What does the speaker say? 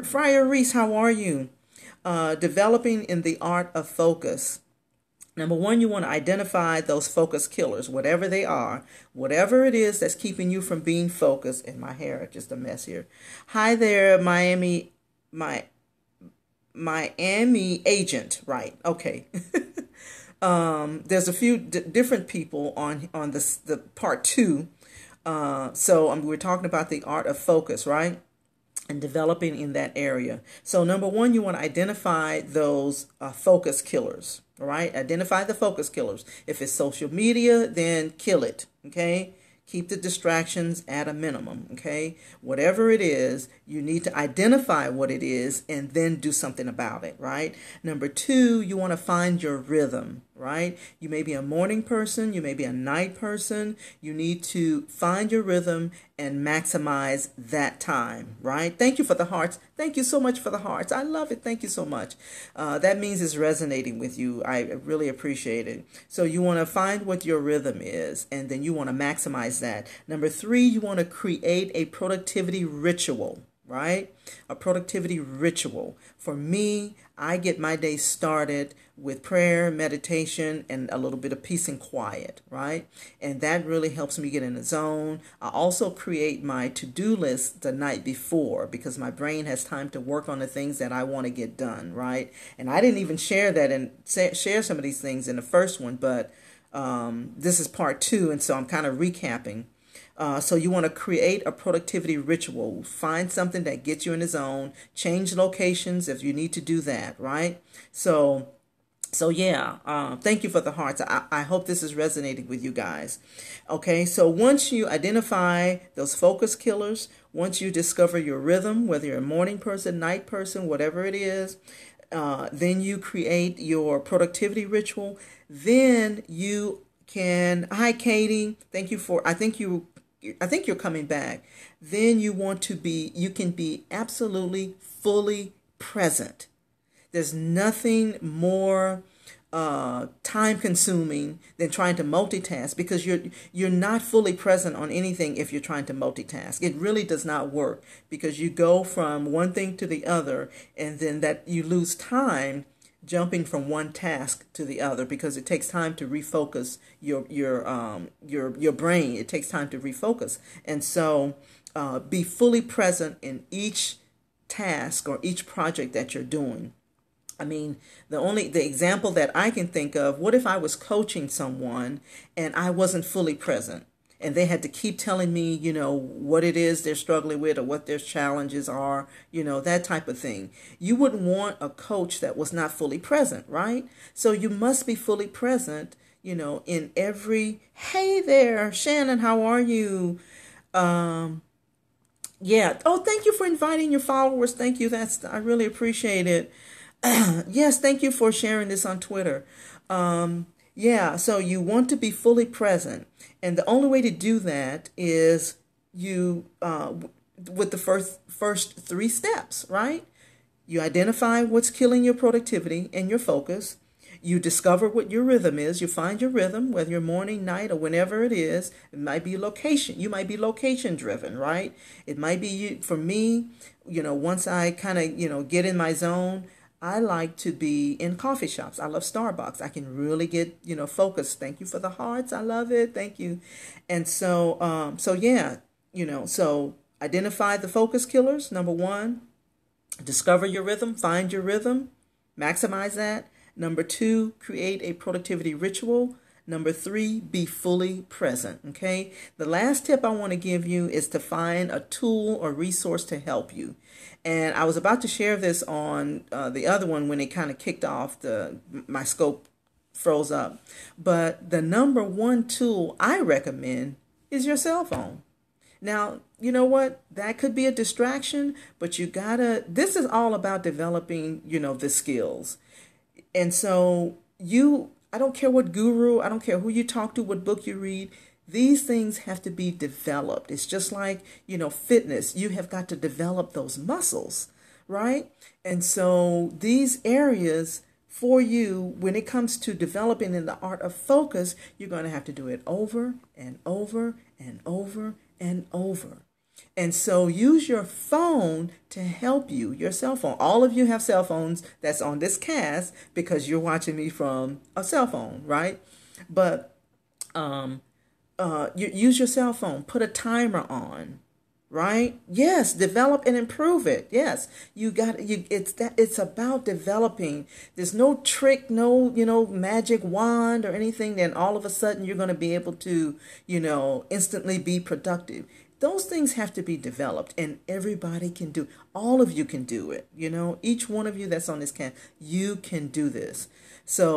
Friar Reese, how are you? Developing in the art of focus. Number one, you want to identify those focus killers, whatever they are, whatever it is that's keeping you from being focused. And my hair is just a mess here. Hi there, Miami agent. Right. Okay. There's a few different people on the part two. We're talking about the art of focus, right? And developing in that area. So number one, you want to identify those focus killers. All right, identify the focus killers. If it's social media, then kill it. Okay, keep the distractions at a minimum. Okay, whatever it is, you need to identify what it is and then do something about it. Right. Number two, you want to find your rhythm. Right? You may be a morning person, you may be a night person. You need to find your rhythm and maximize that time, right? Thank you for the hearts. Thank you so much for the hearts. I love it. Thank you so much. That means it's resonating with you. I really appreciate it. So you want to find what your rhythm is, and then you want to maximize that. Number three, you want to create a productivity ritual. Right? A productivity ritual. For me, I get my day started with prayer, meditation, and a little bit of peace and quiet, right? And that really helps me get in the zone. I also create my to-do list the night before because my brain has time to work on the things that I want to get done, right? And I didn't even share that and share some of these things in the first one, but this is part two, and so I'm kind of recapping. So you want to create a productivity ritual. Find something that gets you in the zone. Change locations if you need to do that, right? So yeah, thank you for the hearts. I hope this is resonating with you guys. Okay, so once you identify those focus killers, once you discover your rhythm, whether you're a morning person, night person, whatever it is, then you create your productivity ritual. Then you can, hi Katie, thank you for, I think you're coming back. Then you can be absolutely fully present. There's nothing more time consuming than trying to multitask, because you're not fully present on anything if you're trying to multitask. It really does not work, because you go from one thing to the other, and then that you lose time jumping from one task to the other, because it takes time to refocus your brain. It takes time to refocus. And so be fully present in each task or each project that you're doing. I mean, the example that I can think of, what if I was coaching someone and I wasn't fully present? And they had to keep telling me, what it is they're struggling with or what their challenges are, that type of thing. You wouldn't want a coach that was not fully present, right? So you must be fully present, in every, hey there, Shannon, how are you? Yeah. Oh, thank you for inviting your followers. Thank you. I really appreciate it. Yes, thank you for sharing this on Twitter. Yeah, so you want to be fully present. And the only way to do that is with the first three steps, right? You identify what's killing your productivity and your focus. You discover what your rhythm is. You find your rhythm, whether you're morning, night, or whenever it is. It might be location. You might be location driven, right? It might be for me, once I kind of, get in my zone, I like to be in coffee shops. I love Starbucks. I can really get, focused. Thank you for the hearts. I love it. Thank you. And so, so identify the focus killers. Number one, discover your rhythm, find your rhythm, maximize that. Number two, create a productivity ritual. Number three, be fully present. Okay. The last tip I want to give you is to find a tool or resource to help you. And I was about to share this on the other one when it kind of kicked off, my scope froze up. But the number one tool I recommend is your cell phone. Now, you know what? That could be a distraction, but this is all about developing, the skills. And so I don't care what guru, I don't care who you talk to, what book you read. These things have to be developed. It's just like, fitness. You have got to develop those muscles, right? And so these areas for you, when it comes to developing in the art of focus, you're going to have to do it over and over and over and over. And so use your phone to help you, your cell phone. All of you have cell phones that's on this cast because you're watching me from a cell phone, right? But you use your cell phone, put a timer on, right? Yes, develop and improve it. Yes, it's about developing. There's no trick, no, magic wand or anything, then all of a sudden you're going to be able to, instantly be productive. Those things have to be developed, and everybody can do. All of you can do it. Each one of you that's on this camp, you can do this. So